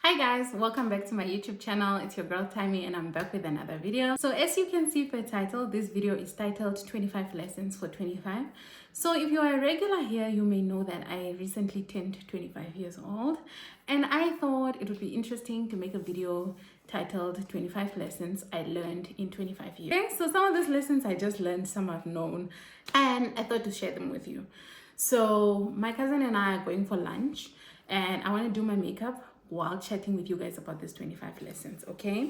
Hi guys, welcome back to my YouTube channel. It's your girl Tammy and I'm back with another video. So as you can see per title, this video is titled 25 lessons for 25. So if you are a regular here, you may know that I recently turned 25 years old and I thought it would be interesting to make a video titled 25 lessons I learned in 25 years. Okay, so some of these lessons I just learned, some I've known, and I thought to share them with you. So my cousin and I are going for lunch and I want to do my makeup while chatting with you guys about these 25 lessons. Okay,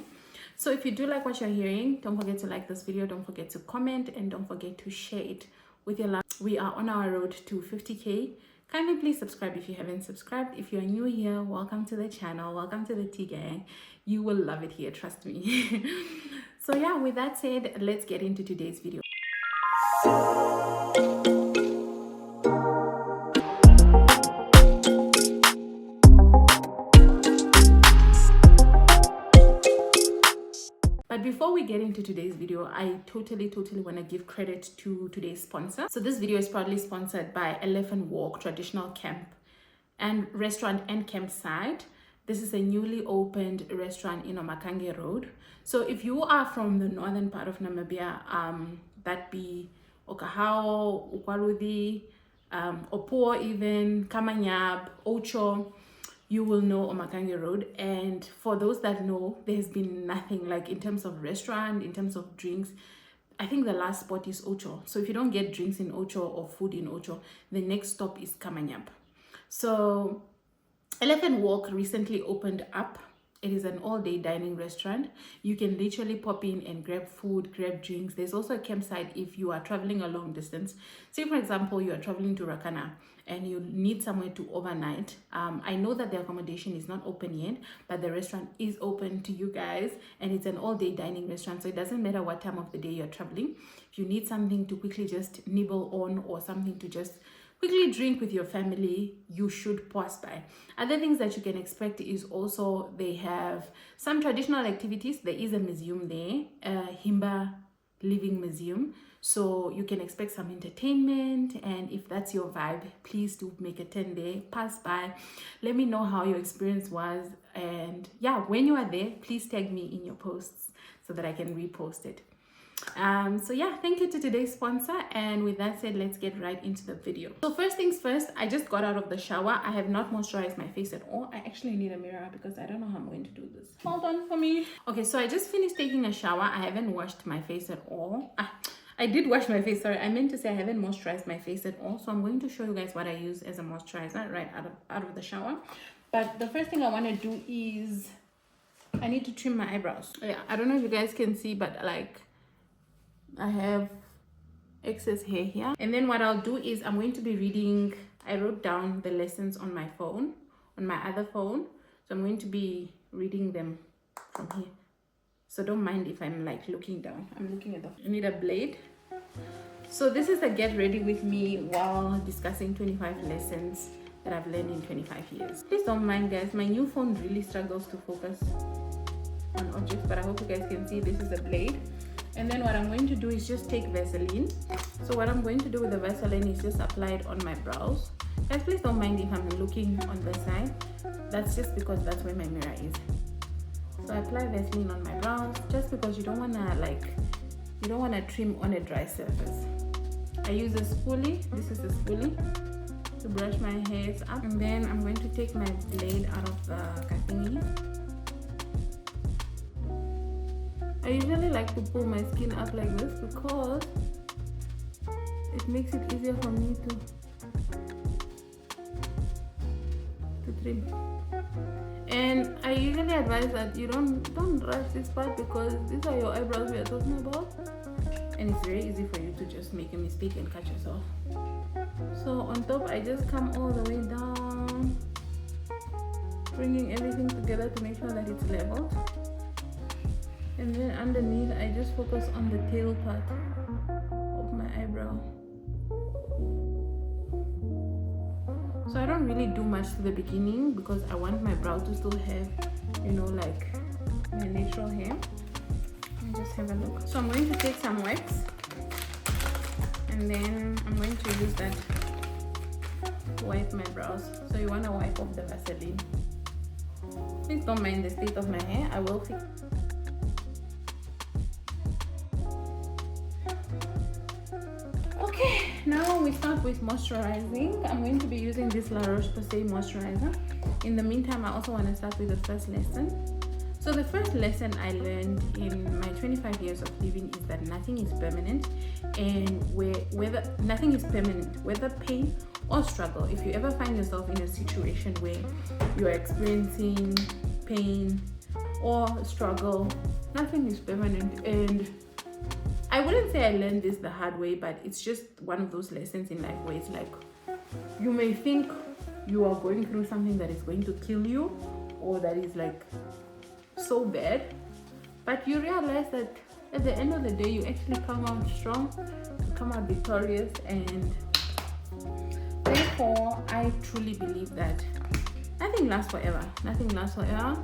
so if you do like what you're hearing, don't forget to like this video, don't forget to comment, and don't forget to share it with your love. We are on our road to 50k. Kindly please subscribe if you haven't subscribed. If you're new here, welcome to the channel, welcome to the Tea Gang. You will love it here, trust me. So yeah, with that said, let's get into today's video. But before we get into today's video, I totally want to give credit to today's sponsor. So this video is proudly sponsored by Elephant Walk Traditional Camp and Restaurant and Campsite. This is a newly opened restaurant in Omakange Road. So if you are from the northern part of Namibia, that be Okahao, Ukwaludi, Opuo even, Kamanyab, Ocho, you will know Omakange Road. And for those that know, there's been nothing like in terms of restaurant, in terms of drinks. I think the last spot is Ocho. So if you don't get drinks in Ocho or food in Ocho, the next stop is Kamanyab. So Elephant Walk recently opened up. It is an all-day dining restaurant. You can literally pop in and grab food, grab drinks. There's also a campsite if you are traveling a long distance. Say, for example, you are traveling to Rakana and you need somewhere to overnight. I know that the accommodation is not open yet, but the restaurant is open to you guys, and it's an all-day dining restaurant, so it doesn't matter what time of the day you're traveling. If you need something to quickly just nibble on or something to just quickly drink with your family, you should pass by. Other things that you can expect is also they have some traditional activities. There is a museum there, a Himba Living Museum. So you can expect some entertainment, and if that's your vibe, please do make a 10 day, pass by. Let me know how your experience was, and yeah, when you are there, please tag me in your posts so that I can repost it. So yeah, thank you to today's sponsor, and with that said, let's get right into the video. So first things first, I just got out of the shower. I have not moisturized my face at all. I actually need a mirror because I don't know how I'm going to do this. Hold on for me. Okay, so I just finished taking a shower. I haven't washed my face at all. I did wash my face, sorry. I meant to say I haven't moisturized my face at all. So I'm going to show you guys what I use as a moisturizer right out of the shower. But the first thing I want to do is I need to trim my eyebrows. Yeah, I don't know if you guys can see, but like I have excess hair here. And then what I'll do is I'm going to be reading, I wrote down the lessons on my phone, on my other phone. So I'm going to be reading them from here. So don't mind if I'm like looking down. I'm looking at I need a blade. So this is a get ready with me while discussing 25 lessons that I've learned in 25 years. Please don't mind guys, my new phone really struggles to focus on objects, but I hope you guys can see this is a blade. And then what I'm going to do is just take Vaseline. So what I'm going to do with the Vaseline is just apply it on my brows. Guys, please don't mind if I'm looking on the side. That's just because that's where my mirror is. So I apply Vaseline on my brows just because you don't wanna trim on a dry surface. I use a spoolie. This is a spoolie to brush my hairs up, and then I'm going to take my blade out of the cutting. I usually like to pull my skin up like this because it makes it easier for me to trim. And I usually advise that you don't rush this part because these are your eyebrows we are talking about, and it's very easy for you to just make a mistake and cut yourself. So on top I just come all the way down, bringing everything together to make sure that it's level. And then underneath I just focus on the tail part of my eyebrow. So I don't really do much to the beginning because I want my brow to still have, you know, like my natural hair. And just have a look. So I'm going to take some wax, and then I'm going to use that to wipe my brows. So you want to wipe off the Vaseline. Please don't mind the state of my hair. I will fix. Okay, now we start with moisturizing. I'm going to be using this La Roche-Posay moisturizer. In the meantime, I also want to start with the first lesson. So the first lesson I learned in my 25 years of living is that nothing is permanent, and whether nothing is permanent, whether pain or struggle. If you ever find yourself in a situation where you are experiencing pain or struggle, nothing is permanent. And I wouldn't say I learned this the hard way, but it's just one of those lessons in life where it's like you may think you are going through something that is going to kill you or that is like so bad, but you realize that at the end of the day you actually come out strong, you come out victorious. And therefore I truly believe that nothing lasts forever.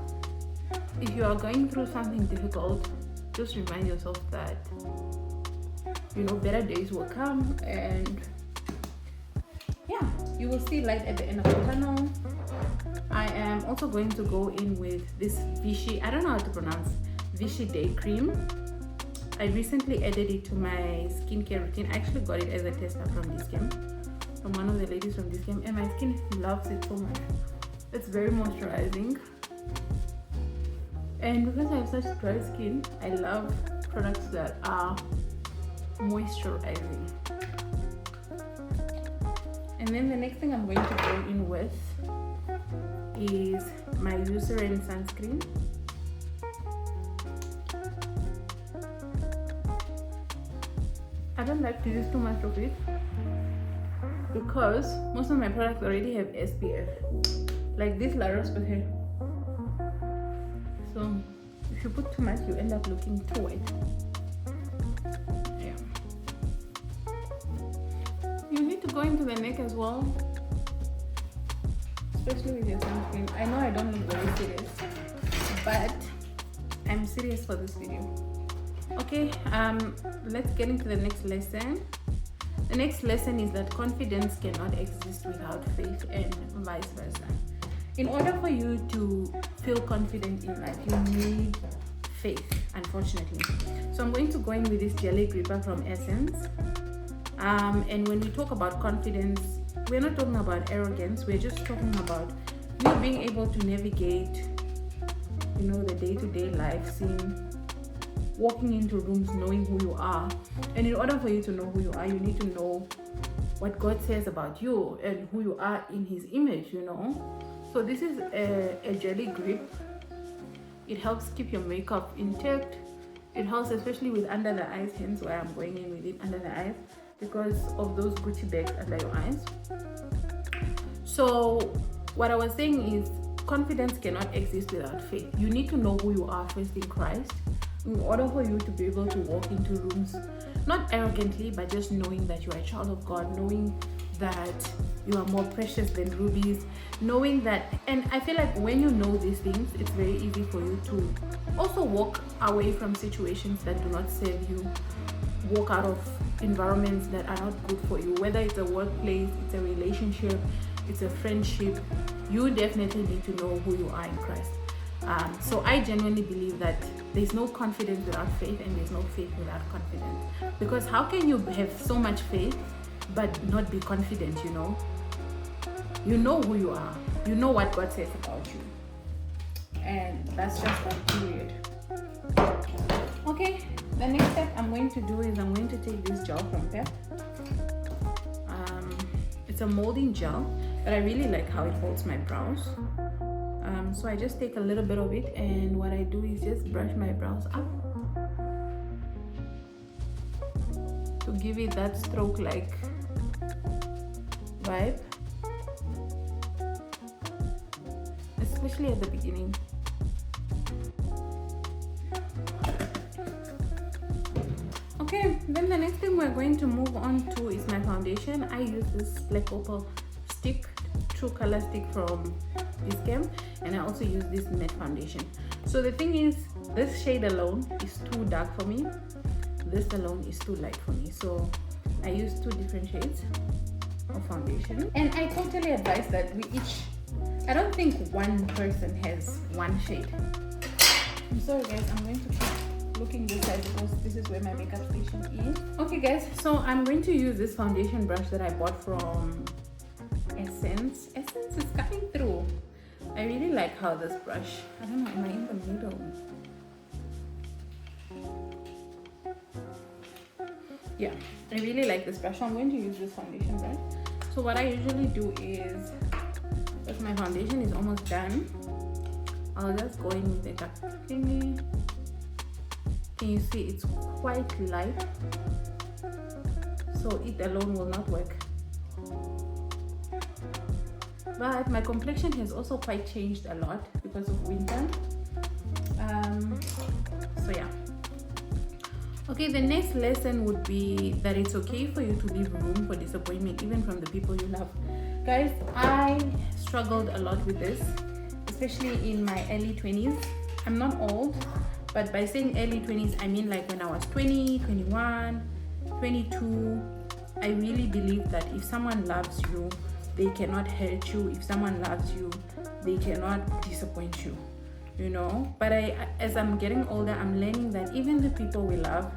If you are going through something difficult, just remind yourself that, you know, better days will come, and yeah, you will see light at the end of the tunnel. I am also going to go in with this Vichy, I don't know how to pronounce, Vichy Day Cream. I recently added it to my skincare routine. I actually got it as a tester from Discam, from one of the ladies from Discam, and my skin loves it so much. It's very moisturizing, and because I have such dry skin, I love products that are moisturizing. And then the next thing I'm going to go in with is my Eucerin sunscreen. I don't like to use too much of it because most of my products already have SPF, like this La Roche-Posay. So if you put too much, you end up looking too white. Yeah. You need to go into the neck as well, especially with your sunscreen. I know I don't look very serious, but I'm serious for this video. Okay, let's get into the next lesson. The next lesson is that confidence cannot exist without faith, and vice versa. In order for you to feel confident in life, you need faith, unfortunately. So I'm going to go in with this jelly gripper from Essence. And when we talk about confidence, we're not talking about arrogance. We're just talking about you being able to navigate, you know, the day-to-day life scene, walking into rooms knowing who you are. And in order for you to know who you are, you need to know what God says about you and who you are in His image, you know. So this is a jelly grip. It helps keep your makeup intact. It helps especially with under the eyes, hence why I'm going in with it under the eyes, because of those Gucci bags under your eyes. So what I was saying is confidence cannot exist without faith. You need to know who you are first in Christ in order for you to be able to walk into rooms, not arrogantly, but just knowing that you are a child of God, knowing that you are more precious than rubies, knowing that, and I feel like when you know these things, it's very easy for you to also walk away from situations that do not serve you, walk out of environments that are not good for you, whether it's a workplace, it's a relationship, it's a friendship. You definitely need to know who you are in Christ. So I genuinely believe that there's no confidence without faith, and there's no faith without confidence. Because how can you have so much faith but not be confident, you know? You know who you are. You know what God says about you. And that's just that period. Okay, the next step I'm going to do is I'm going to take this gel from Pep. It's a molding gel, but I really like how it holds my brows. So I just take a little bit of it, and what I do is just brush my brows up to give it that stroke-like vibe, especially at the beginning. Okay, then the next thing we're going to move on to is my foundation. I use this Black Opal stick, True Color stick from Discam, and I also use this matte foundation. So the thing is, this shade alone is too dark for me. This alone is too light for me. So I use two different shades of foundation, and I totally advise that we each I don't think one person has one shade. I'm sorry guys, I'm going to keep looking this side because this is where my makeup station is. Okay guys, so I'm going to use this foundation brush that I bought from Essence. Essence is coming through. I really like how this brush, I don't know, am I in the middle? Yeah, I really like this brush. So I'm going to use this foundation brush. So what I usually do is, if my foundation is almost done, I'll just go in with it up thingy. Can you see it's quite light? So it alone will not work. But my complexion has also quite changed a lot because of winter. So yeah. Okay, the next lesson would be that it's okay for you to leave room for disappointment, even from the people you love. Guys, I struggled a lot with this, especially in my early 20s. I'm not old, but by saying early 20s, I mean like when I was 20, 21, 22. I really believe that if someone loves you, they cannot hurt you. If someone loves you, they cannot disappoint you. You know, but as I'm getting older, I'm learning that even the people we love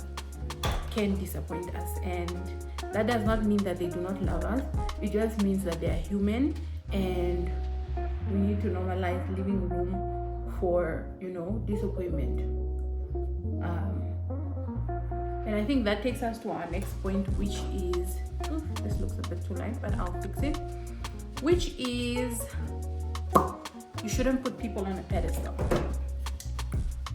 can disappoint us, and that does not mean that they do not love us. It just means that they are human, and we need to normalize leaving room for, you know, disappointment. And I think that takes us to our next point, which is, this looks a bit too light, but I'll fix it, which is, you shouldn't put people on a pedestal.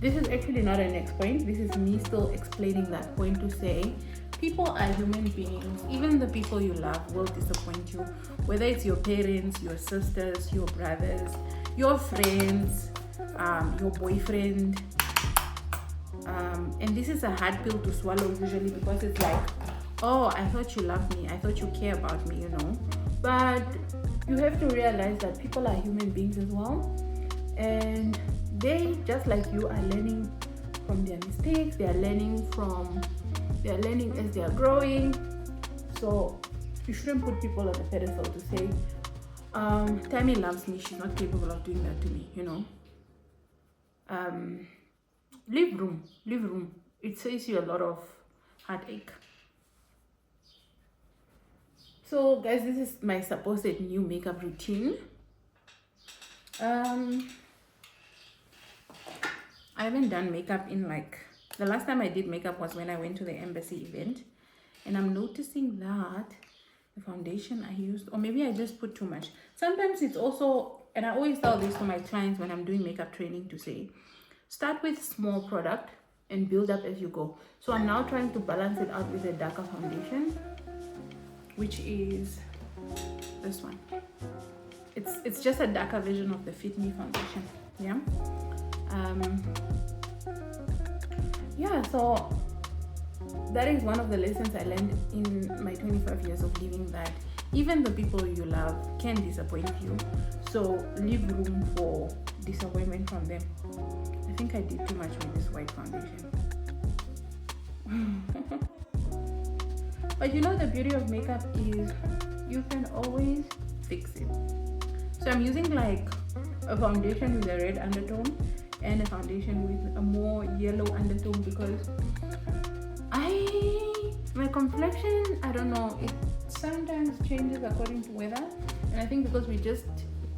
This is actually not a next point. This is me still explaining that point to say people are human beings. Even the people you love will disappoint you. Whether it's your parents, your sisters, your brothers, your friends, your boyfriend. And this is a hard pill to swallow usually because it's like, oh, I thought you loved me. I thought you care about me, you know. But you have to realize that people are human beings as well, and they, just like you, are learning from their mistakes. They are learning as they are growing. So you shouldn't put people on a pedestal to say, Tammy loves me, she's not capable of doing that to me, you know. Leave room. It saves you a lot of heartache. So guys, this is my supposed new makeup routine. I haven't done makeup in like, the last time I did makeup was when I went to the embassy event, and I'm noticing that the foundation I used, or maybe I just put too much. Sometimes it's also, and I always tell this to my clients when I'm doing makeup training, to say, start with small product and build up as you go. So I'm now trying to balance it out with a darker foundation, which is this one. It's just a darker version of the Fit Me foundation. Yeah. Yeah, so that is one of the lessons I learned in my 25 years of living, that even the people you love can disappoint you. So leave room for disappointment from them. I think I did too much with this white foundation. But you know, the beauty of makeup is you can always fix it. So I'm using like a foundation with a red undertone and a foundation with a more yellow undertone because my complexion, I don't know, it sometimes changes according to weather, and I think because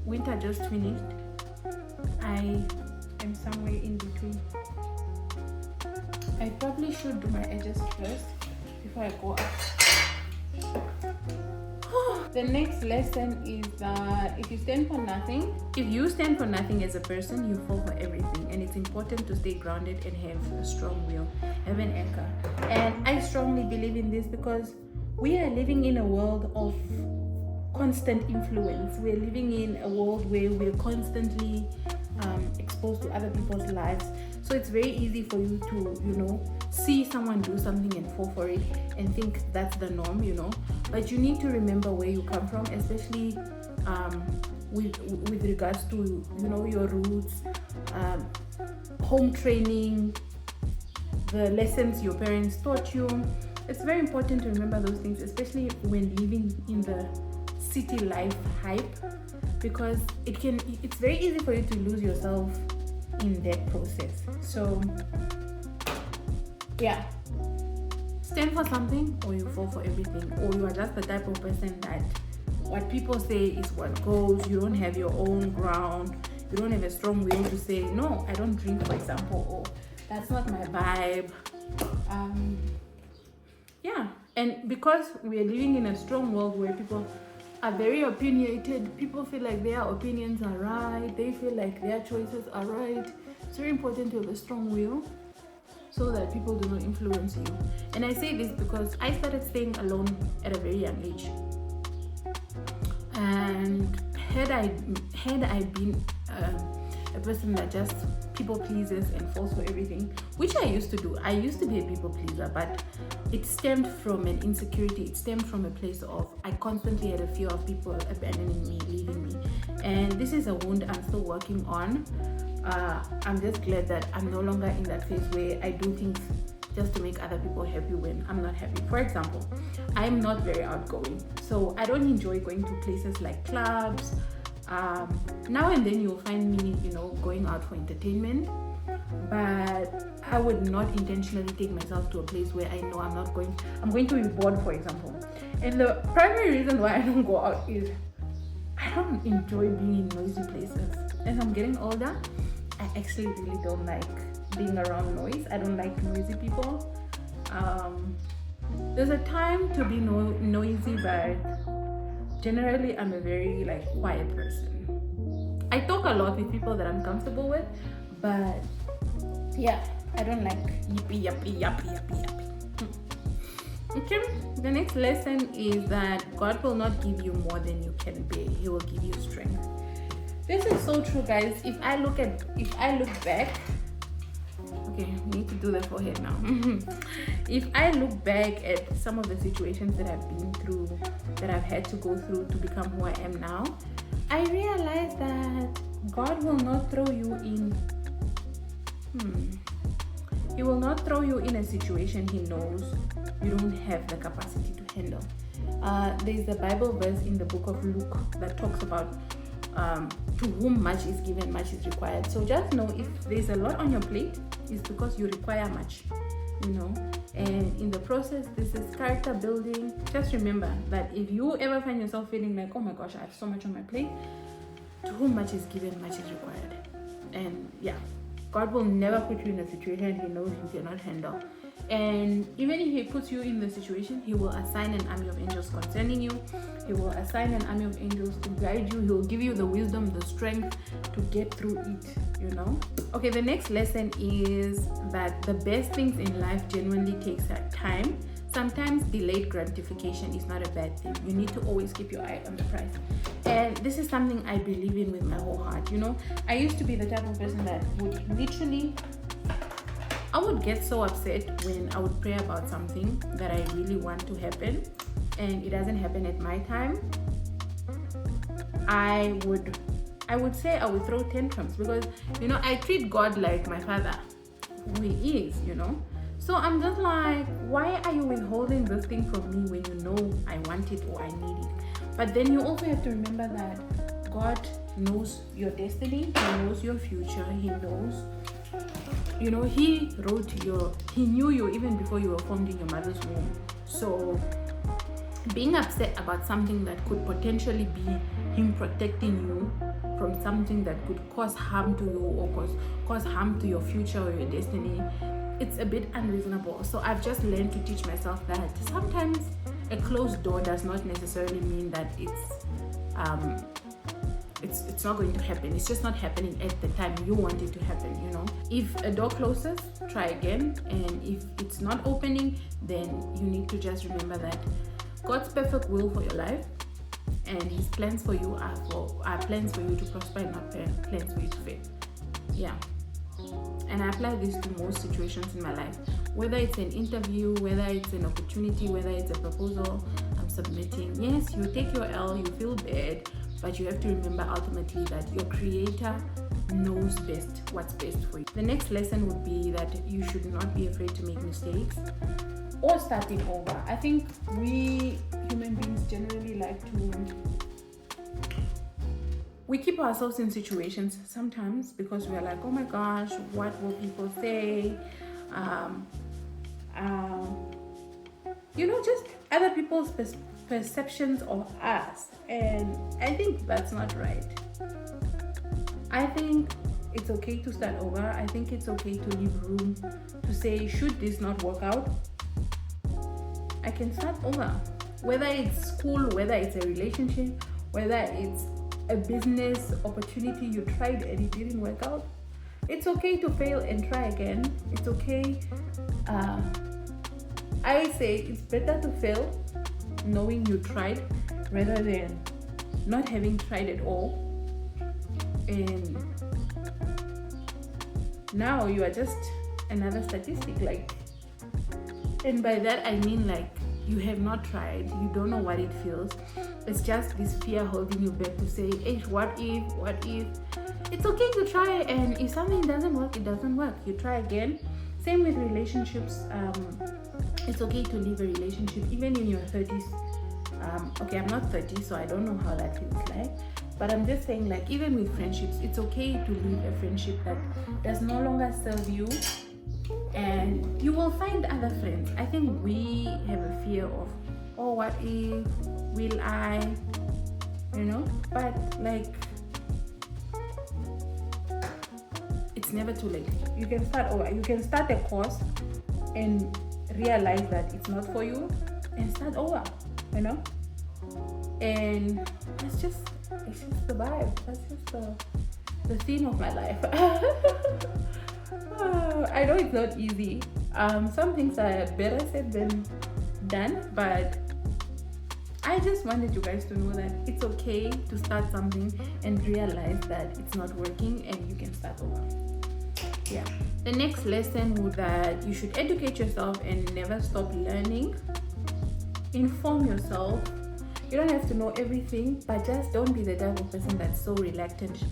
winter just finished, I am somewhere in between. I probably should do my edges first before I go up. The next lesson is that if you stand for nothing as a person, you fall for everything, and it's important to stay grounded and have a strong will, have an anchor. And I strongly believe in this because we are living in a world of constant influence. We're living in a world where we're constantly exposed to other people's lives. So it's very easy for you to, you know, see someone do something and fall for it and think that's the norm, you know. But you need to remember where you come from, especially with regards to, you know, your roots, home training, the lessons your parents taught you. It's very important to remember those things, especially when living in the city life hype, because it's very easy for you to lose yourself in that process. So yeah, stand for something or you fall for everything, or you are just the type of person that what people say is what goes. You don't have your own ground. You don't have a strong will to say, no, I don't drink, for example, or that's not my vibe. Yeah, and because we are living in a strong world where people are very opinionated, people feel like their opinions are right, they feel like their choices are right. It's very important to have a strong will so that people do not influence you. And I say this because I started staying alone at a very young age. And had I been a person that just people pleases and falls for everything, which I used to do. I used to be a people pleaser, but it stemmed from an insecurity. It stemmed from a place of I constantly had a fear of people abandoning me, leaving me. And this is a wound I'm still working on. I'm just glad that I'm no longer in that phase where I do things just to make other people happy when I'm not happy. For example, I'm not very outgoing, so I don't enjoy going to places like clubs. Now and then you'll find me, going out for entertainment, but I would not intentionally take myself to a place where I know I'm going to be bored, for example. And the primary reason why I don't go out is I don't enjoy being in noisy places. As I'm getting older, I actually really don't like being around noise. I don't like noisy people. There's a time to be noisy, but generally I'm a very quiet person. I talk a lot with people that I'm comfortable with, but yeah, I don't like yippee. Okay, the next lesson is that God will not give you more than you can bear. He will give you strength. This is so true, guys. If I look back, okay, we need to do the forehead now. If I look back at some of the situations that I've been through, that I've had to go through to become who I am now, I realize that God will not throw you in. He will not throw you in a situation He knows you don't have the capacity to handle. There's a Bible verse in the book of Luke that talks about to whom much is given, much is required. So just know if there's a lot on your plate, it's because you require much, and in the process, this is character building. Just remember that if you ever find yourself feeling like, oh my gosh, I have so much on my plate, to whom much is given, much is required. And yeah, God will never put you in a situation He knows you cannot handle. And even if He puts you in the situation, He will assign an army of angels concerning you. He will assign an army of angels to guide you. He will give you the wisdom, the strength to get through it, Okay, the next lesson is that the best things in life genuinely takes time. Sometimes delayed gratification is not a bad thing. You need to always keep your eye on the prize. And this is something I believe in with my whole heart. I used to be the type of person that would literally, I would get so upset when I would pray about something that I really want to happen and it doesn't happen at my time. I would say I would throw tantrums because, I treat God like my father, who He is, So I'm just like, why are you withholding this thing from me when you know I want it or I need it? But then you also have to remember that God knows your destiny. He knows your future. He knows, He knew you even before you were formed in your mother's womb. So being upset about something that could potentially be Him protecting you from something that could cause harm to you or cause harm to your future or your destiny, it's a bit unreasonable. So I've just learned to teach myself that sometimes a closed door does not necessarily mean that it's not going to happen. It's just not happening at the time you want it to happen, If a door closes, try again. And if it's not opening, then you need to just remember that God's perfect will for your life and His plans for you are plans for you to prosper and not plans for you to fail. Yeah. And I apply this to most situations in my life. Whether it's an interview, whether it's an opportunity, whether it's a proposal I'm submitting. Yes, you take your L, you feel bad, but you have to remember ultimately that your Creator knows best what's best for you. The next lesson would be that you should not be afraid to make mistakes or starting over. I think we human beings generally like to we keep ourselves in situations sometimes because we're like, oh my gosh, what will people say? Um, just other people's perceptions of us. And I think that's not right. I think it's okay to start over. I think it's okay to leave room to say, should this not work out, I can start over. Whether it's school, whether it's a relationship, whether it's a business opportunity you tried and it didn't work out, it's okay to fail and try again. It's okay. I say it's better to fail knowing you tried rather than not having tried at all. And now you are just another statistic, and by that I mean you have not tried, you don't know what it feels. It's just this fear holding you back to say, hey, what if? It's okay to try, and if something doesn't work, it doesn't work. You try again. Same with relationships. It's okay to leave a relationship even in your 30s. Okay, I'm not 30, so I don't know how that feels like. But I'm just saying, even with friendships, it's okay to leave a friendship that does no longer serve you, and you will find other friends. I think we have a fear of, oh, what if, will I, but it's never too late. You can start over. You can start a course and realize that it's not for you and start over, and it's just the vibe. That's just the theme of my life. I know it's not easy. Some things are better said than done, but I just wanted you guys to know that it's okay to start something and realize that it's not working and you can start over. Yeah. The next lesson would that you should educate yourself and never stop learning. Inform yourself. You don't have to know everything, but just don't be the type of person that's so reluctant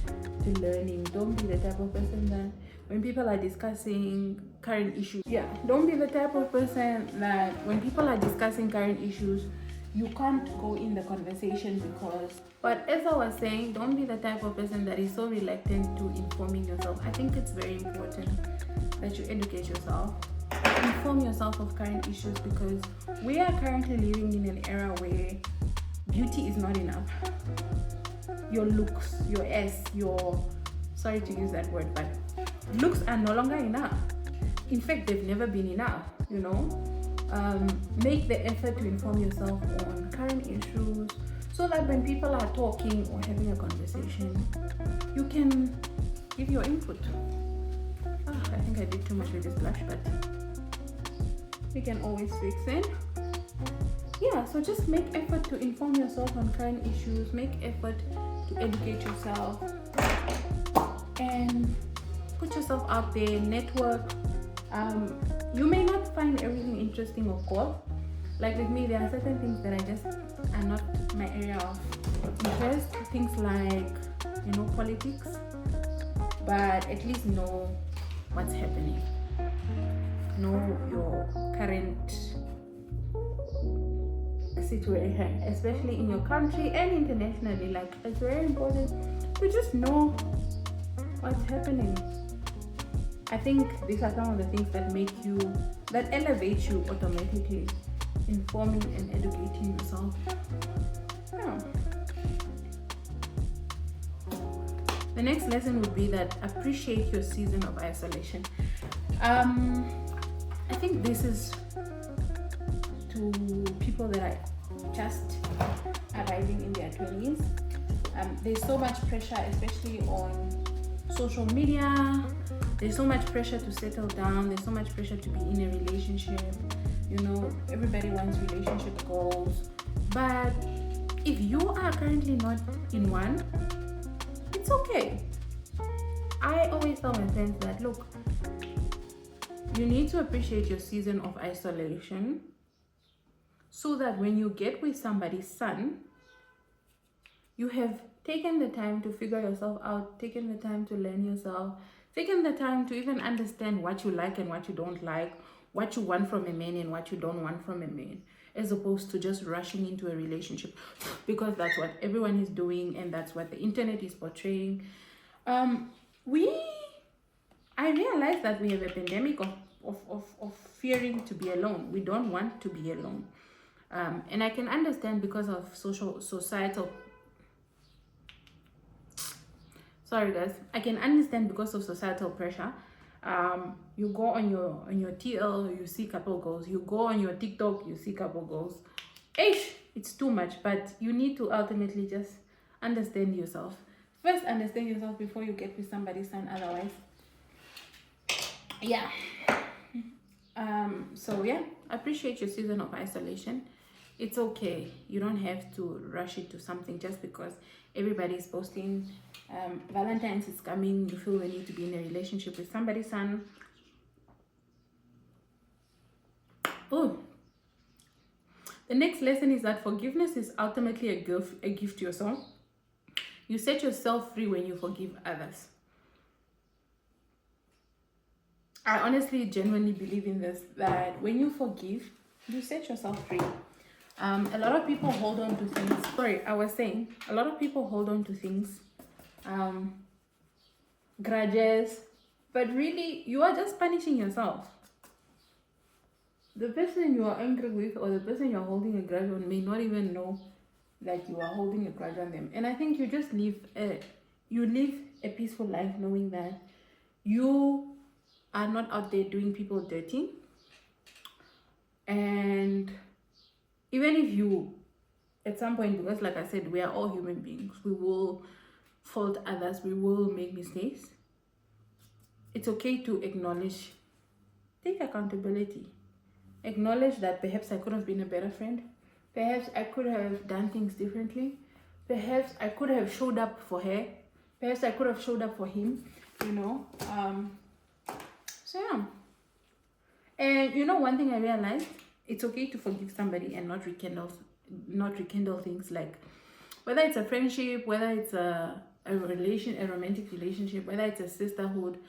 to learning. Don't be the type of person that when people are discussing current issues, don't be the type of person that when people are discussing current issues, you can't go in the conversation but as I was saying, don't be the type of person that is so reluctant to informing yourself. I think it's very important that you educate yourself, inform yourself of current issues, because we are currently living in an era where beauty is not enough. Your looks, your ass, sorry to use that word, but looks are no longer enough. In fact, they've never been enough, Make the effort to inform yourself on current issues so that when people are talking or having a conversation, you can give your input. I think I did too much with this blush, but we can always fix it. So just make effort to inform yourself on current issues, make effort to educate yourself, and put yourself out there, network. You may not find everything interesting, of course. Like with me, there are certain things that are not my area of interest. Things like, politics. But at least know what's happening. Know your current situation, especially in your country and internationally. It's very important to just know what's happening. I think these are some of the things that elevate you automatically, informing and educating yourself. The next lesson would be that appreciate your season of isolation. I think this is to people that are just arriving in their 20s. There's so much pressure, especially on social media. There's so much pressure to settle down. There's so much pressure to be in a relationship. Everybody wants relationship goals. But if you are currently not in one, it's okay. I always tell my friends that, look, you need to appreciate your season of isolation so that when you get with somebody's son, you have taken the time to figure yourself out, taken the time to learn yourself, taken the time to even understand what you like and what you don't like, what you want from a man and what you don't want from a man. as opposed to just rushing into a relationship, because that's what everyone is doing and that's what the internet is portraying. I realize that we have a pandemic of fearing to be alone. We don't want to be alone. And I can understand because of societal. Sorry guys, I can understand because of societal pressure. You go on your TL, you see couple goals. You go on your TikTok, you see couple goals. It's too much, but you need to ultimately just understand yourself. First, understand yourself before you get with somebody's son. Otherwise, yeah. So yeah, appreciate your season of isolation. It's okay. You don't have to rush into something just because everybody is posting. Valentine's is coming. You feel the need to be in a relationship with somebody's son. Oh, the next lesson is that forgiveness is ultimately a gift to yourself. You set yourself free when you forgive others. I honestly, genuinely believe in this, that when you forgive, you set yourself free. A lot of people hold on to things. Sorry, I was saying, a lot of people hold on to things, grudges, but really, you are just punishing yourself. The person you are angry with or the person you are holding a grudge on may not even know that you are holding a grudge on them. And I think you just live a peaceful life knowing that you are not out there doing people dirty. And even if you, at some point, because like I said, we are all human beings, we will fault others, we will make mistakes. It's okay to acknowledge, take accountability. Acknowledge that perhaps I could have been a better friend. Perhaps I could have done things differently. Perhaps I could have showed up for her. Perhaps I could have showed up for him, So yeah. And one thing I realized, it's okay to forgive somebody and not rekindle things, like whether it's a friendship, whether it's a romantic relationship, whether it's a sisterhood.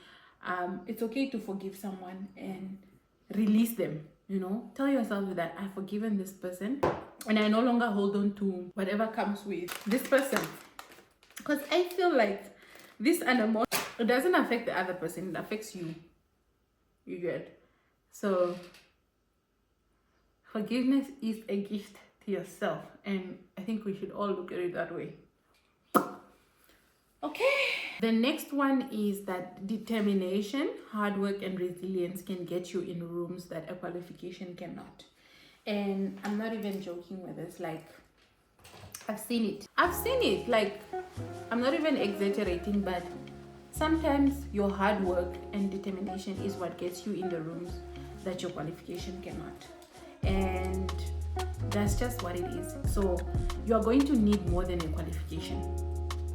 It's okay to forgive someone and release them. Tell yourself that I've forgiven this person and I no longer hold on to whatever comes with this person, because I feel like this animal, it doesn't affect the other person, it affects you. You get? So forgiveness is a gift to yourself, and I think we should all look at it that way. Okay, the next one is that determination, hard work, and resilience can get you in rooms that a qualification cannot. And I'm not even joking with this. Like, I've seen it. Like, I'm not even exaggerating, but sometimes your hard work and determination is what gets you in the rooms that your qualification cannot. And that's just what it is. So you're going to need more than a qualification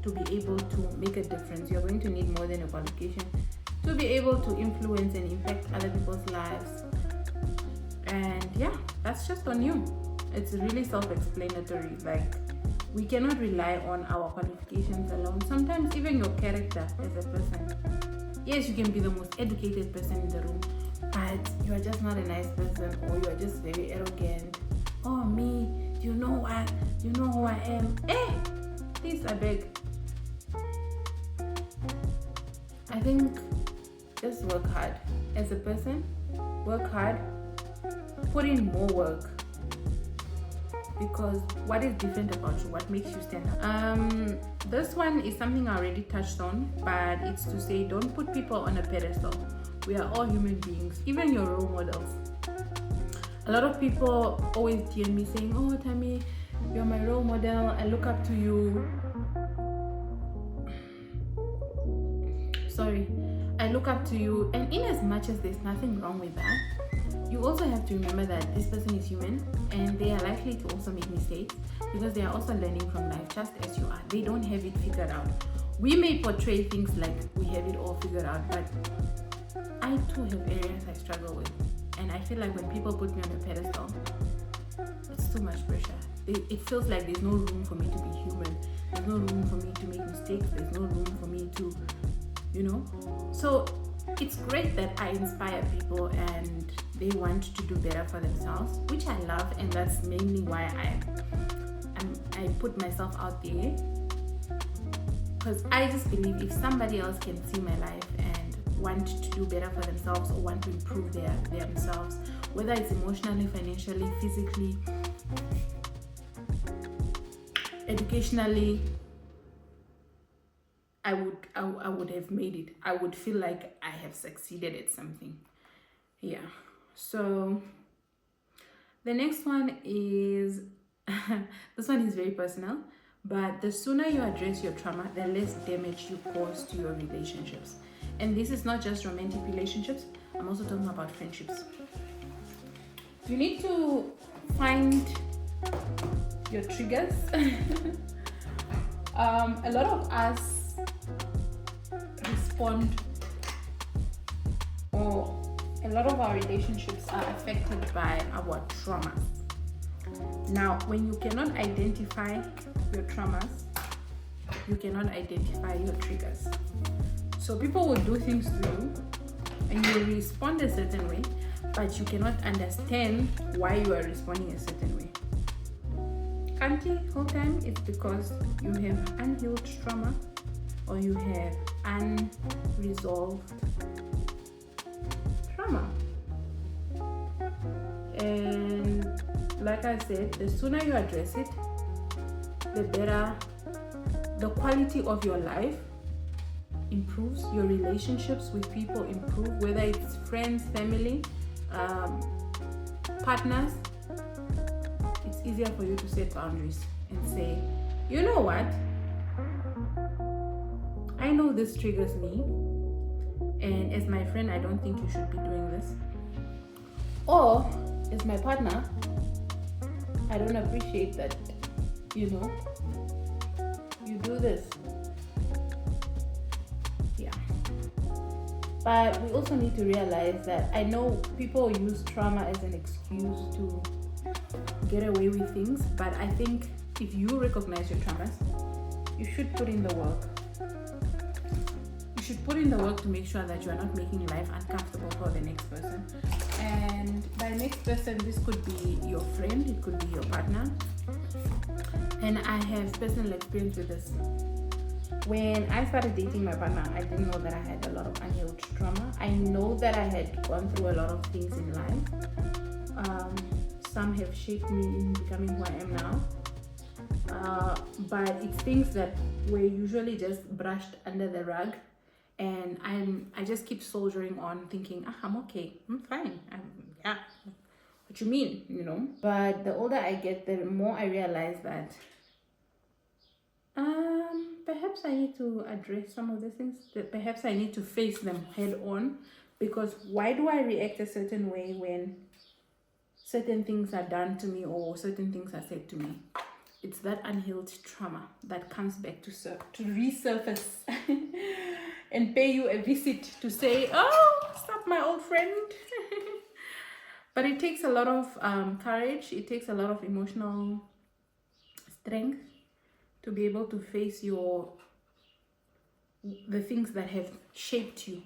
to be able to make a difference. You're going to need more than a qualification to be able to influence and impact other people's lives. And yeah, that's just on you. It's really self-explanatory. Like, we cannot rely on our qualifications alone. Sometimes even your character as a person. Yes, you can be the most educated person in the room, but you are just not a nice person, or you are just very arrogant. Oh, me, you know what? You know who I am. Please, I beg. I think just work hard as a person. Work hard. Put in more work. Because what is different about you? What makes you stand out? This one is something I already touched on, but it's to say, don't put people on a pedestal. We are all human beings, even your role models. A lot of people always DM me saying, oh, Tammy, you're my role model, I look up to you. I look up to you. And in as much as there's nothing wrong with that, you also have to remember that this person is human and they are likely to also make mistakes, because they are also learning from life just as you are. They don't have it figured out. We may portray things like we have it all figured out, but I too have areas I struggle with. And I feel like when people put me on a pedestal, it's too much pressure. It feels like there's no room for me to be human. There's no room for me to make mistakes. There's no room for me to, So it's great that I inspire people and they want to do better for themselves, which I love, and that's mainly why I put myself out there, because I just believe if somebody else can see my life and want to do better for themselves or want to improve themselves, whether it's emotionally, financially, physically, educationally, I would have made it. I would feel like I have succeeded at something. Yeah. So the next one is this one is very personal, but the sooner you address your trauma, the less damage you cause to your relationships. And this is not just romantic relationships, I'm also talking about friendships. You need to find your triggers. A lot of us respond, or a lot of our relationships are affected by our traumas. Now, when you cannot identify your traumas, you cannot identify your triggers. So people will do things to you and you will respond a certain way, but you cannot understand why you are responding a certain way. Auntie, whole time it's because you have unhealed trauma or you have unresolved trauma. And like I said, the sooner you address it, the better the quality of your life improves, your relationships with people improve, whether it's friends, family, partners. It's easier for you to set boundaries and say, you know what, I know this triggers me, and as my friend I don't think you should be doing this, or as my partner I don't appreciate that you do this. Yeah. But we also need to realize that I know people use trauma as an excuse to get away with things, but I think if you recognize your traumas, you should put in the work. You should put in the work to make sure that you are not making life uncomfortable for the next person. And by next person, this could be your friend, it could be your partner. And I have personal experience with this. When I started dating my partner, I didn't know that I had a lot of unhealed trauma. I know that I had gone through a lot of things in life. Some have shaped me in becoming who I am now. But it's things that were usually just brushed under the rug. And I just keep soldiering on thinking, I'm okay, I'm fine. Yeah, what you mean, But the older I get, the more I realize that perhaps I need to address some of the things, that perhaps I need to face them head on, because why do I react a certain way when certain things are done to me or certain things are said to me? It's that unhealed trauma that comes back to resurface and pay you a visit to say, oh, stop, my old friend. But it takes a lot of courage. It takes a lot of emotional strength to be able to face the things that have shaped you.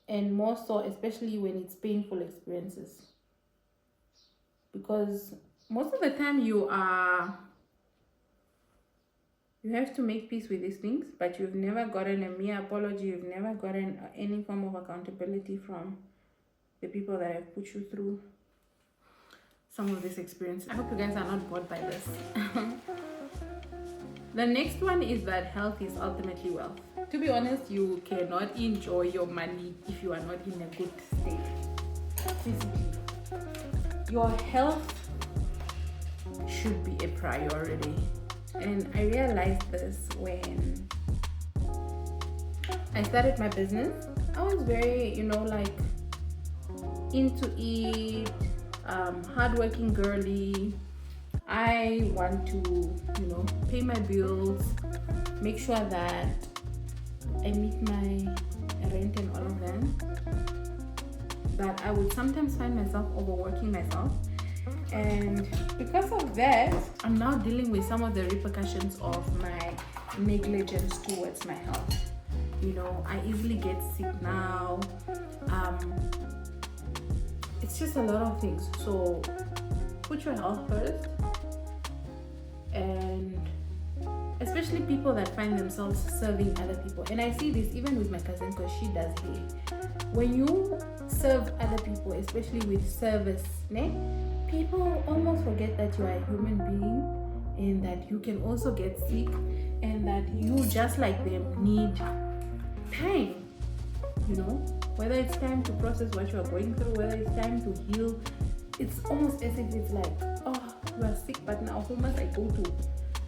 And more so, especially when it's painful experiences. Because most of the time you have to make peace with these things, but you've never gotten a mere apology, you've never gotten any form of accountability from the people that have put you through some of this experience. I hope you guys are not bored by this. The next one is that health is ultimately wealth. To be honest, you cannot enjoy your money if you are not in a good state physically. Your health should be a priority. And I realized this when I started my business. I was very, into it, hardworking girly. I want to, pay my bills, make sure that I meet my rent and all of that. But I would sometimes find myself overworking myself. And because of that, I'm now dealing with some of the repercussions of my negligence towards my health. You know, I easily get sick now. It's just a lot of things. So put your health first, and especially people that find themselves serving other people. And I see this even with my cousin, because she does hair. When you serve other people, especially with service, people almost forget that you are a human being, and that you can also get sick, and that you, just like them, need time. You know, whether it's time to process what you are going through, whether it's time to heal. It's almost as if it's like, oh, you are sick, but now who must I go to?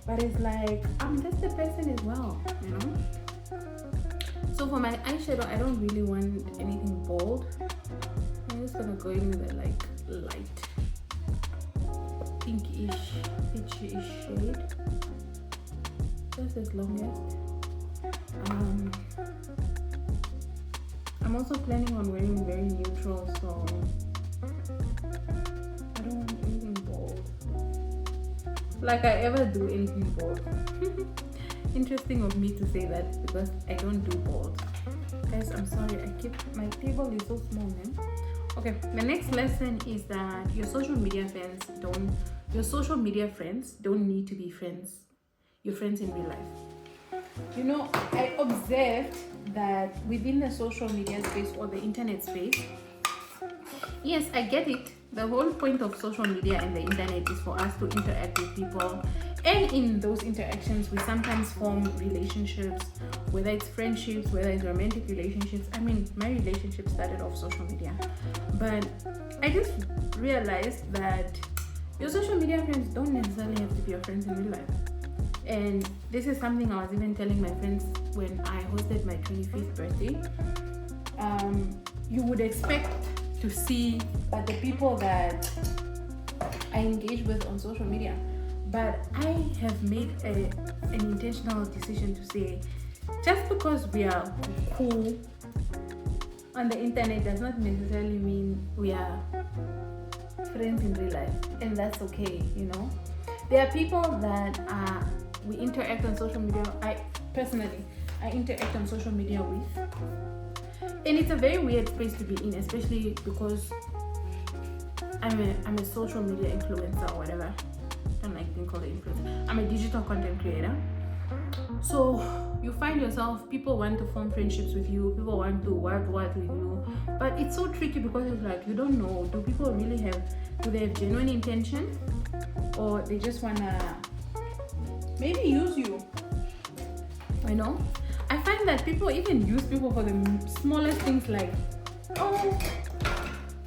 But it's like, I'm just a person as well, you know. So for my eyeshadow, I don't really want anything bold. I'm just gonna go in with a like light pinkish, peachy-ish shade, just as long as. I'm also planning on wearing very neutral, so I don't want anything bold. Like I ever do anything bold. Interesting of me to say that, because I don't do bold. Guys, I'm sorry, my table is so small, man. Okay, the next lesson is that your social media friends don't need to be your friends in real life. You know, I observed that within the social media space or the internet space, yes, I get it. The whole point of social media and the internet is for us to interact with people. And in those interactions, we sometimes form relationships, whether it's friendships, whether it's romantic relationships. I mean, my relationship started off social media. But I just realized that your social media friends don't necessarily have to be your friends in real life. And this is something I was even telling my friends when I hosted my 25th birthday. You would expect to see the people that I engage with on social media. But I have made an intentional decision to say, just because we are cool on the internet does not necessarily mean we are friends in real life. And that's okay, you know. There are people that we interact on social media. I interact on social media with. And it's a very weird space to be in, especially because I'm a social media influencer or whatever. I don't like being called an influencer. I'm a digital content creator. So you find yourself, people want to form friendships with you, people want to work with you. But it's so tricky because it's like, you don't know, do they have genuine intention? Or they just wanna maybe use you, you know? I find that people even use people for the smallest things, like, oh,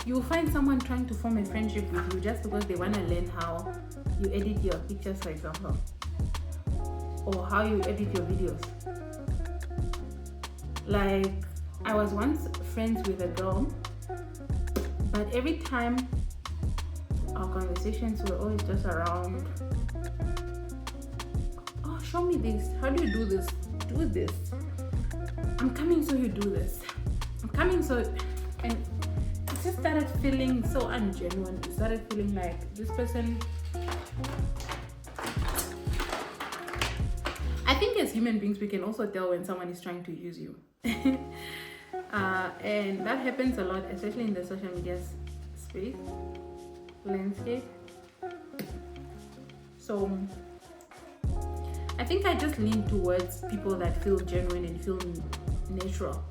you'll find someone trying to form a friendship with you just because they want to learn how you edit your pictures, for example, or how you edit your videos. Like, I was once friends with a girl, but every time our conversations were always just around, oh, show me this, how do you do this, do this, I'm coming so you do this, I'm coming so, and it just started feeling so ungenuine. It started feeling like this person, I think as human beings we can also tell when someone is trying to use you. And that happens a lot, especially in the social media space landscape. So I think I just lean towards people that feel genuine and feel natural.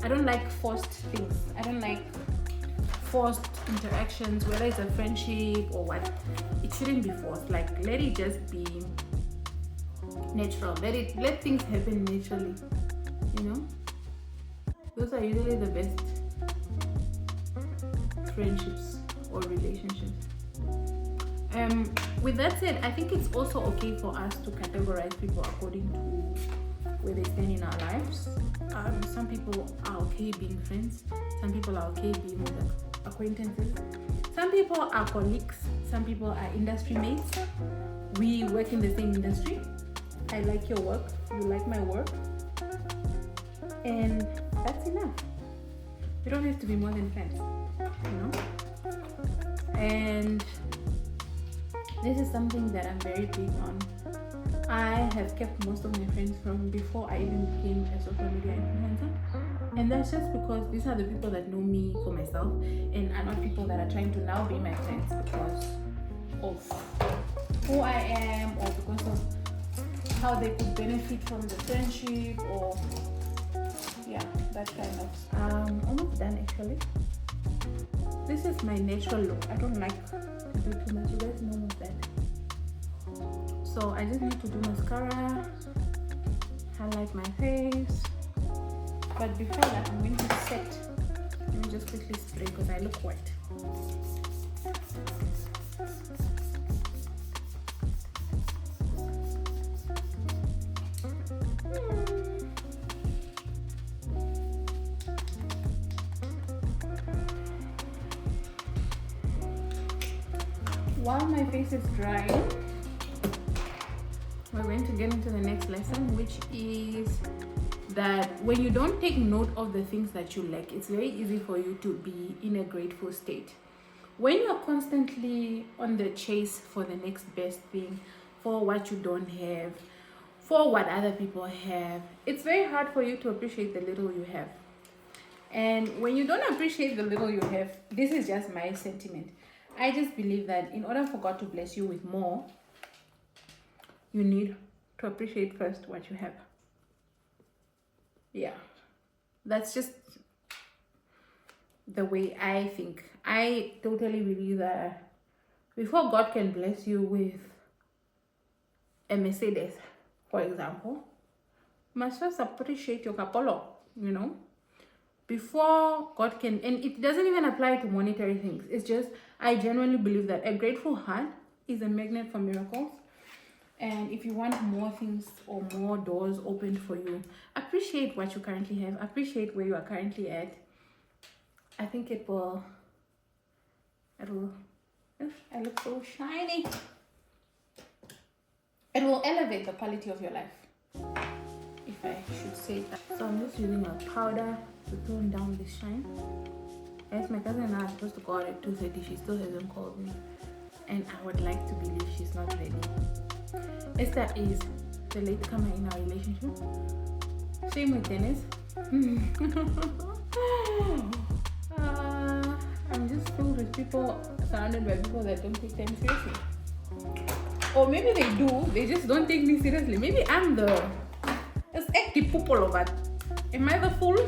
I don't like forced things. I don't like forced interactions, whether it's a friendship or what. It shouldn't be forced. Like, let it just be natural. Let things happen naturally, you know? Those are usually the best friendships or relationships. With that said, I think it's also okay for us to categorize people according to where they stand in our lives. Some people are okay being friends. Some people are okay being acquaintances. Some people are colleagues. Some people are industry mates. We work in the same industry. I like your work. You like my work. And that's enough. We don't have to be more than friends, you know? And this is something that I'm very big on. I have kept most of my friends from before I even became a social media influencer. And that's just because these are the people that know me for myself and are not people that are trying to now be my friends because of who I am or because of how they could benefit from the friendship or yeah, that kind of. Almost done actually. This is my natural look. I don't like to do too much. You guys know that. So I just need to do mascara, highlight my face. But before that, I'm going to set. Let me just quickly spray because I look white. While my face is drying, we're going to get into the next lesson, which is that when you don't take note of the things that you lack, it's very easy for you to be in a grateful state. When you're constantly on the chase for the next best thing, for what you don't have, for what other people have, it's very hard for you to appreciate the little you have. And when you don't appreciate the little you have, this is just my sentiment. I just believe that in order for God to bless you with more, you need to appreciate first what you have. Yeah, that's just the way I think. I totally believe that before God can bless you with a Mercedes, for example, you must first appreciate your Capolo, you know. Before God can, and it doesn't even apply to monetary things. It's just, I genuinely believe that a grateful heart is a magnet for miracles. And if you want more things or more doors opened for you, appreciate what you currently have. Appreciate where you are currently at. I think it will, I look so shiny. It will elevate the quality of your life, if I should say that. So I'm just using a powder to tone down this shine. As my cousin and I are supposed to go out at 2:30, she still hasn't called me. And I would like to believe she's not ready. Esther is the latecomer in our relationship. Same with Dennis. I'm just filled with people, surrounded by people that don't take time seriously. Or maybe they do, they just don't take me seriously. Maybe I'm the active people over. Am I the fool?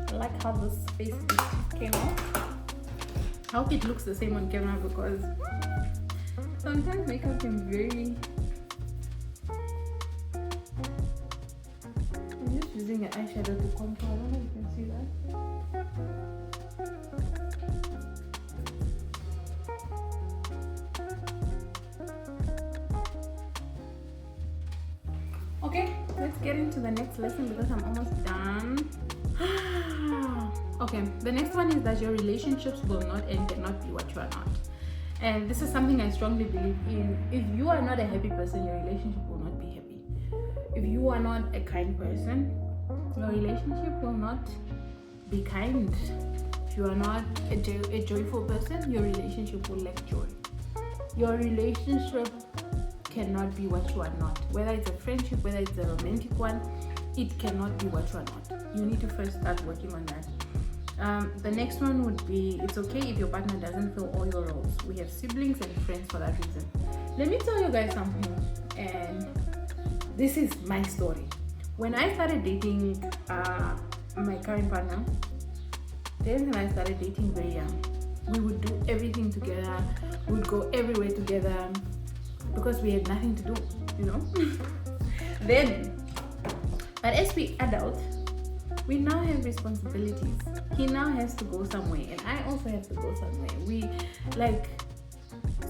I like how this face came out. I hope it looks the same on camera because sometimes makeup can be very... I'm just using an eyeshadow to contour. I don't know if you can see that. Okay, let's get into the next lesson because I'm almost done. Okay, the next one is that your relationships will not and cannot be what you are not. And this is something I strongly believe in. If you are not a happy person, your relationship will not be happy. If you are not a kind person, your relationship will not be kind. If you are not a joyful person, your relationship will lack joy. Your relationship cannot be what you are not. Whether it's a friendship, whether it's a romantic one, it cannot be what you are not. You need to first start working on that. The next one would be, it's okay if your partner doesn't fill all your roles. We have siblings and friends for that reason. Let me tell you guys something, and this is my story. When I started dating my current partner, Dennis and I started dating very young. We would do everything together. We would go everywhere together because we had nothing to do, you know. But as we adult, we now have responsibilities. He now has to go somewhere and I also have to go somewhere.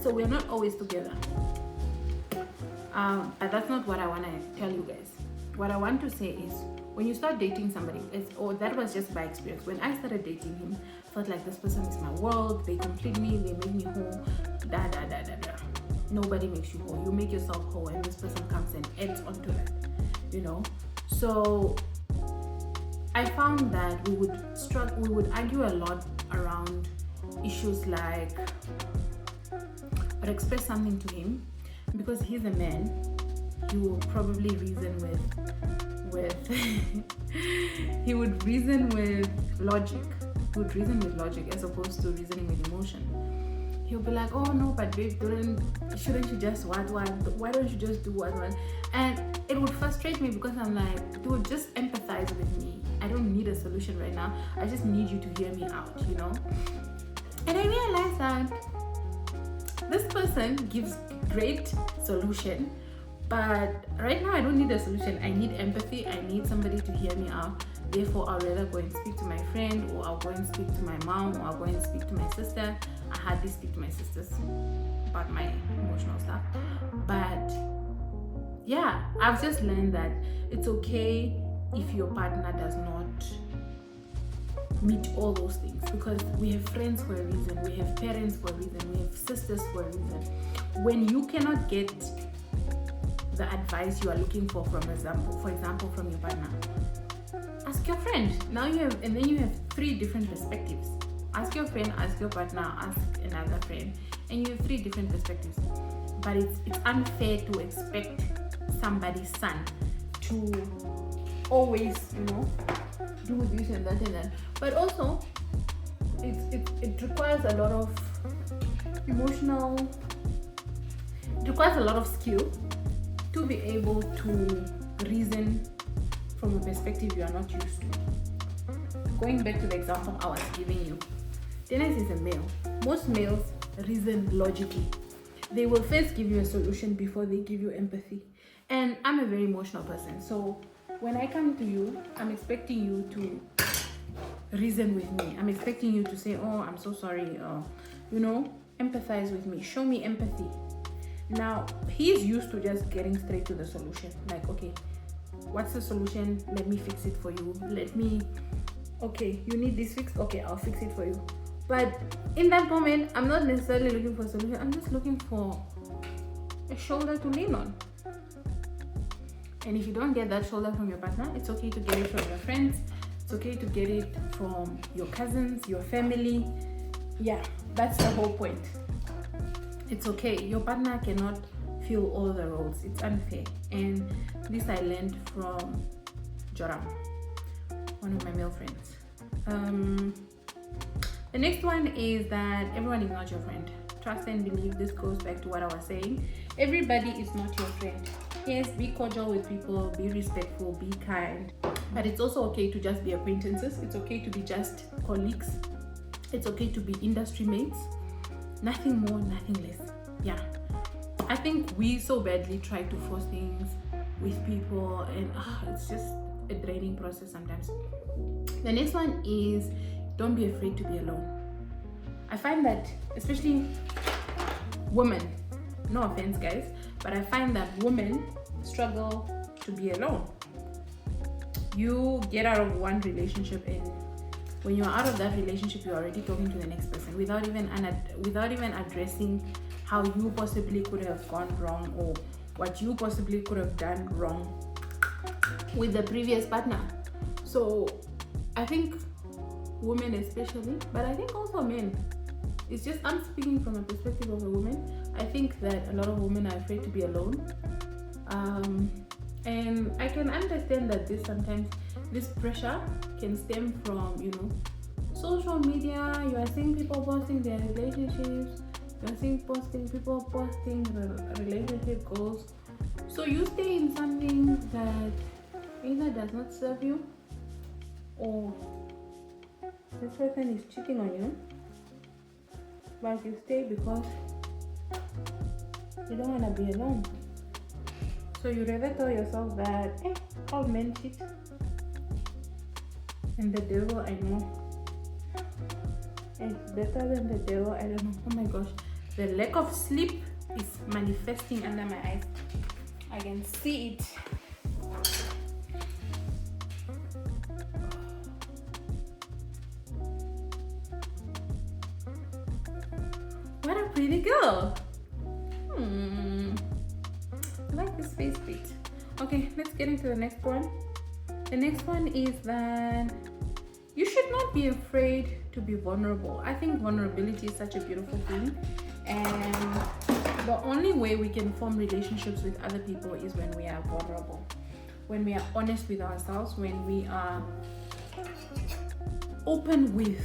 So we're not always together. But that's not what I want to tell you guys. What I want to say is, when you start dating somebody, that was just by experience. When I started dating him, I felt like this person is my world. They complete me, they make me whole, Nobody makes you whole. You make yourself whole and this person comes and adds onto that, you know. So I found that we would argue a lot around issues like or express something to him, because he's a man, he will probably reason with he would reason with logic. He would reason with logic as opposed to reasoning with emotion. He'll be like, oh no, but babe, shouldn't you just why don't you just do what? And it would frustrate me, because I'm like, dude, just empathize with me. I don't need a solution right now. I just need you to hear me out, you know? And I realized that this person gives great solution, but right now I don't need a solution. I need empathy. I need somebody to hear me out. Therefore, I'll rather go and speak to my friend, or I'll go and speak to my mom, or I'll go and speak to my sister. I hardly speak to my sisters about my emotional stuff. But yeah, I've just learned that it's okay if your partner does not meet all those things, because we have friends for a reason, we have parents for a reason, we have sisters for a reason. When you cannot get the advice you are looking for example, from your partner, ask your friend. Now you have, and then you have 3 different perspectives. Ask your friend, ask your partner, ask another friend, and you have 3 different perspectives. But it's unfair to expect somebody's son to always, you know, do this and that and that. But also, it requires a lot of it requires a lot of skill to be able to reason from a perspective you are not used to. Going back to the example I was giving you, Dennis is a male. Most males reason logically. They will first give you a solution before they give you empathy. And I'm a very emotional person, so when I come to you, I'm expecting you to reason with me. I'm expecting you to say, oh, I'm so sorry, you know, empathize with me, show me empathy. Now, he's used to just getting straight to the solution. Like, okay, what's the solution? Let me fix it for you. Okay, you need this fixed? Okay, I'll fix it for you. But in that moment, I'm not necessarily looking for a solution. I'm just looking for a shoulder to lean on. And if you don't get that shoulder from your partner, it's okay to get it from your friends. It's okay to get it from your cousins, your family. Yeah, that's the whole point. It's okay. Your partner cannot fill all the roles. It's unfair. And this I learned from Joram, one of my male friends. The next one is that everyone is not your friend. Trust and believe. This goes back to what I was saying. Everybody is not your friend. Yes, be cordial with people, be respectful, be kind. But it's also okay to just be acquaintances. It's okay to be just colleagues. It's okay to be industry mates. Nothing more, nothing less. Yeah. I think we so badly try to force things with people, and it's just a draining process sometimes. The next one is, don't be afraid to be alone. I find that, especially women, no offense guys, but I find that women struggle to be alone. You get out of one relationship, and when you're out of that relationship, you're already talking to the next person without even addressing how you possibly could have gone wrong, or what you possibly could have done wrong with the previous partner. So I think women especially, but I think also men, it's just, I'm speaking from a perspective of a woman. I think that a lot of women are afraid to be alone. And I can understand that this pressure can stem from, you know, social media. You are seeing people posting their relationships. You are seeing people posting relationship goals. So you stay in something that either does not serve you, or this person is cheating on you, but you stay because you don't want to be alone. So you rather tell yourself that all men cheat, and the devil, I know, it's better than the devil. I don't know. Oh my gosh, the lack of sleep is manifesting under my eyes. I can see it. What a pretty girl. I like this face bit. Okay, let's get into the next one. The next one is that you should not be afraid to be vulnerable. I think vulnerability is such a beautiful thing, And the only way we can form relationships with other people is when we are vulnerable, when we are honest with ourselves, when we are open with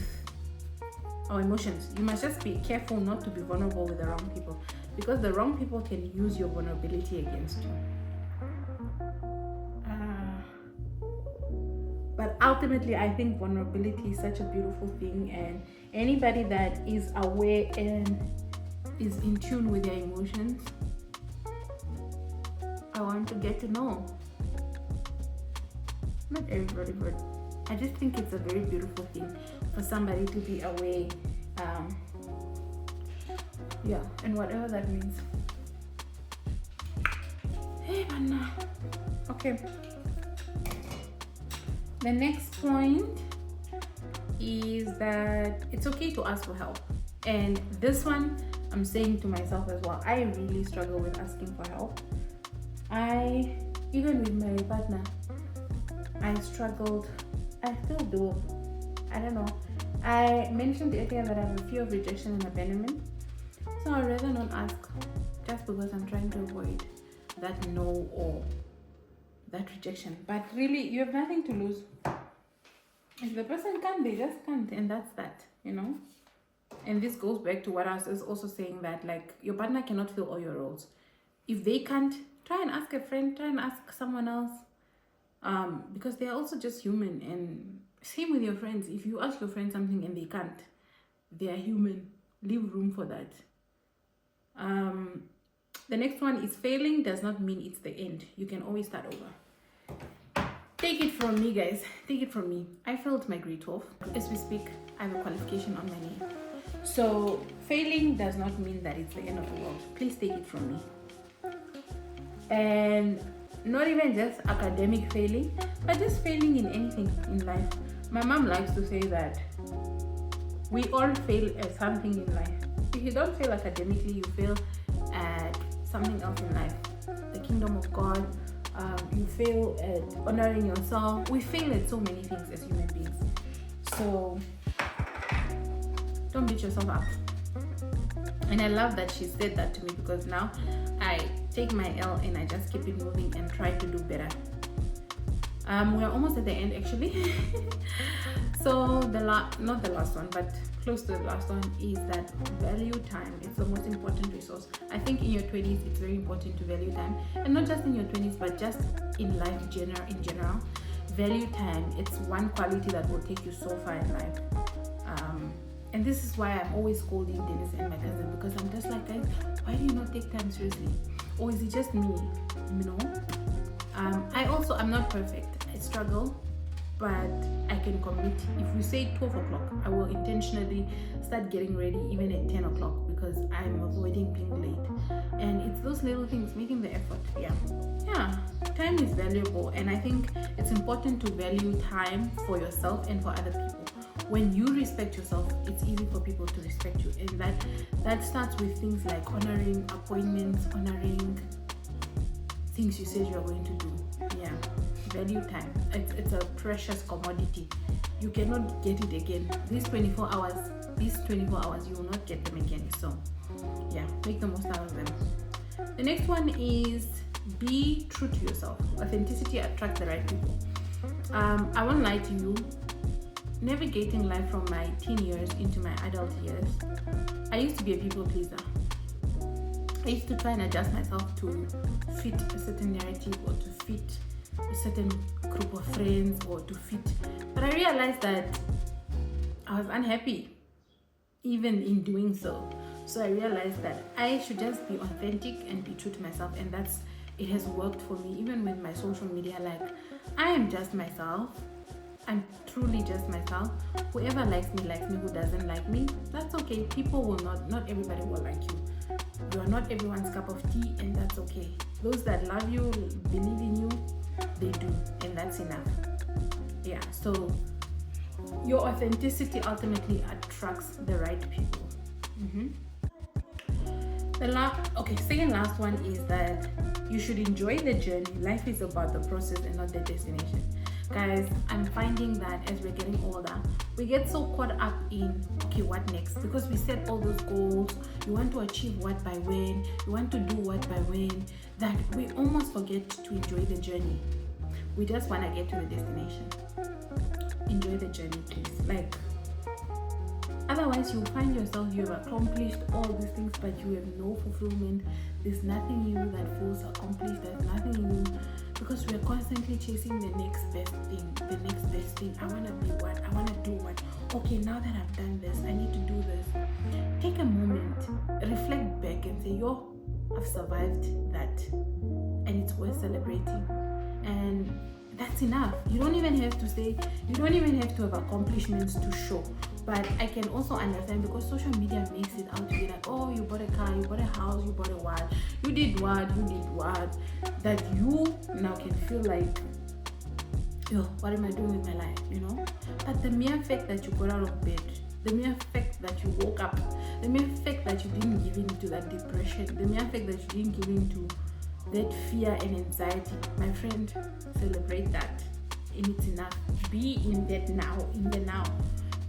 our emotions. You must just be careful not to be vulnerable with the wrong people, because the wrong people can use your vulnerability against you. But ultimately, I think vulnerability is such a beautiful thing, and anybody that is aware and is in tune with their emotions, I want to get to know. Not everybody, but I just think it's a very beautiful thing for somebody to be aware. And whatever that means. Hey, Anna. Okay. The next point is that it's okay to ask for help. And this one, I'm saying to myself as well, I really struggle with asking for help. Even with my partner, I struggled. I still do. I don't know. I mentioned earlier that I have a fear of rejection and abandonment. So I'd rather not ask, just because I'm trying to avoid that no or that rejection. But really, you have nothing to lose. If the person can't, they just can't, and that's that, And this goes back to what I was also saying, that like your partner cannot fill all your roles. If they can't, try and ask a friend, try and ask someone else, because they are also just human. And same with your friends. If you ask your friend something and they can't, they are human. Leave room for that. The next one is failing does not mean it's the end. You can always start over. Take it from me, guys. Take it from me. I failed my grade 12. As we speak, I have a qualification on my name. So failing does not mean that it's the end of the world. Please take it from me. And not even just academic failing, but just failing in anything in life. My mom likes to say that we all fail at something in life. If you don't fail academically, you fail at something else in life. The kingdom of God, you fail at honoring yourself. We fail at so many things as human beings. So don't beat yourself up. And I love that she said that to me, because now I take my L and I just keep it moving and try to do better. We're almost at the end, actually. So not the last one, but close to the last one, is that value time. It's the most important resource. I think in your 20s, it's very important to value time, and not just in your 20s, but just in life in general. Value time. It's one quality that will take you so far in life. And this is why I'm always scolding Dennis and my cousin, because I'm just like, guys, why do you not take time seriously? Or is it just me? I'm not perfect. I struggle, but I can commit. If we say 12 o'clock, I will intentionally start getting ready even at 10 o'clock, because I'm avoiding being late. And it's those little things, making the effort. Yeah, time is valuable, and I think it's important to value time for yourself and for other people. When you respect yourself, it's easy for people to respect you, and that starts with things like honoring appointments, honoring things you said you are going to do. Value time. It's a precious commodity. You cannot get it again. These 24 hours, you will not get them again. So make the most out of them. The next one is be true to yourself. Authenticity attracts the right people. I won't lie to you. Navigating life from my teen years into my adult years, I used to be a people pleaser. I used to try and adjust myself to fit a certain narrative, or to fit a certain group of friends, or to fit. But I realized that I was unhappy even in doing so. So I realized that I should just be authentic and be true to myself, and it has worked for me. Even with my social media, like, I am just myself. I'm truly just myself. Whoever likes me, who doesn't like me, that's okay. People will not everybody will like you. You are not everyone's cup of tea, and that's okay. Those that love you, believe in you, they do, and that's enough. So your authenticity ultimately attracts the right people. Second last one is that you should enjoy the journey. Life is about the process and not the destination. Guys, I'm finding that as we're getting older, we get so caught up in, okay, what next? Because we set all those goals, you want to achieve what by when, you want to do what by when, that we almost forget to enjoy the journey. We just want to get to the destination. Enjoy the journey, please. Like, otherwise you'll find yourself, you've accomplished all these things, but you have no fulfillment. There's nothing in you that feels accomplished. There's nothing in you, because we're constantly chasing the next best thing, the next best thing. I want to be what? I want to do what? Okay, now that I've done this, I need to do this. Take a moment, reflect back and say, yo, I've survived that, and it's worth celebrating. And that's enough. You don't even have to say, you don't even have to have accomplishments to show. But I can also understand, because social media makes it out to be like, oh, you bought a car, you bought a house, you bought a what, you did what, that you now can feel like, yo, what am I doing with my life, you know? But the mere fact that you got out of bed, the mere fact that you woke up, the mere fact that you didn't give in to that depression, the mere fact that you didn't give in to that fear and anxiety, my friend, celebrate that. And it's enough. Be in that now, in the now.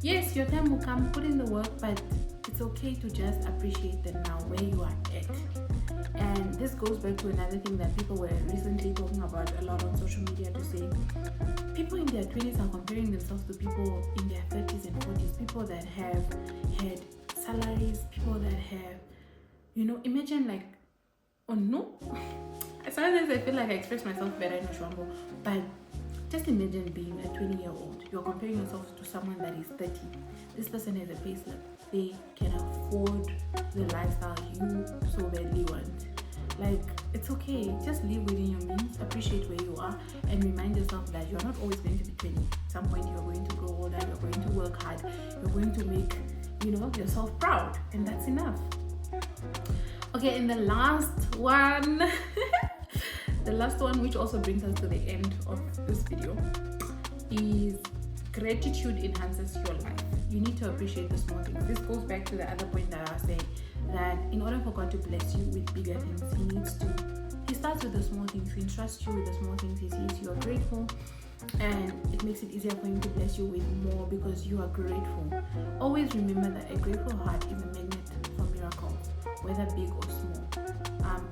Yes, your time will come, put in the work, but it's okay to just appreciate the now, where you are at. And this goes back to another thing that people were recently talking about a lot on social media, to say people in their 20s are comparing themselves to people in their 30s and 40s, people that have had salaries, people that have, you know, imagine like, oh no, sometimes I feel like I express myself better in Shwambo, but just imagine being a 20-year-old. You're comparing yourself to someone that is 30. This person has a payslip. They can afford the lifestyle you so badly want. Like, it's okay. Just live within your means. Appreciate where you are, and remind yourself that you're not always going to be 20. At some point, you're going to grow older. You're going to work hard. You're going to make, you know, yourself proud, and that's enough. Okay, and the last one. The last one, which also brings us to the end of this video, is gratitude enhances your life. You need to appreciate the small things. This goes back to the other point that I was saying, that in order for God to bless you with bigger things, He starts with the small things. He entrusts you with the small things. He sees you are grateful, and it makes it easier for Him to bless you with more because you are grateful. Always remember that a grateful heart is a magnet for miracles, whether big or small.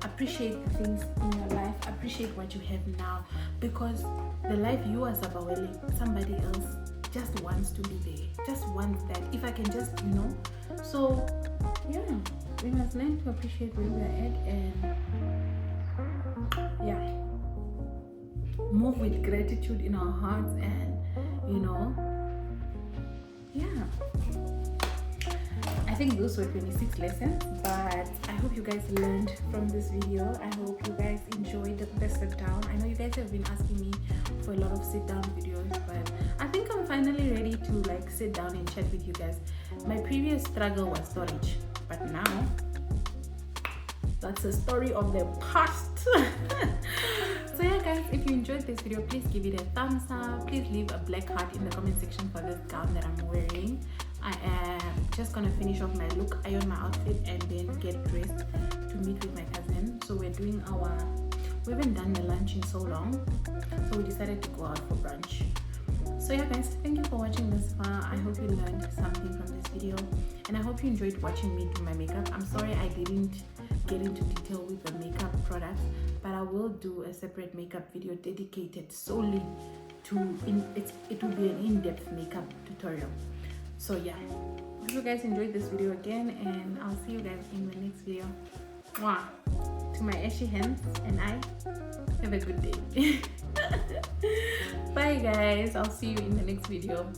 Appreciate the things in your life. Appreciate what you have now, because the life you are sabaweli, somebody else just wants to be there, just wants that. If I can just, you know. So yeah, we must learn to appreciate where we're at, and yeah, move with gratitude in our hearts, and you know, yeah. I think those were 26 lessons, but I hope you guys learned from this video. I hope you guys enjoyed the sit down. I know you guys have been asking me for a lot of sit down videos, but I think I'm finally ready to like sit down and chat with you guys. My previous struggle was storage, but now that's a story of the past. So yeah guys, if you enjoyed this video, please give it a thumbs up. Please leave a black heart in the comment section for this gown that I'm wearing. I am just gonna finish off my look, iron my outfit, and then get dressed to meet with my cousin. So we haven't done the lunch in so long, so we decided to go out for brunch. So yeah guys, thank you for watching this far. I hope you learned something from this video, and I hope you enjoyed watching me do my makeup. I'm sorry I didn't get into detail with the makeup products, but I will do a separate makeup video dedicated solely to it will be an in-depth makeup tutorial. So yeah, hope you guys enjoyed this video again, and I'll see you guys in the next video. Mwah. To my ashy hands and I, have a good day. Bye guys, I'll see you in the next video.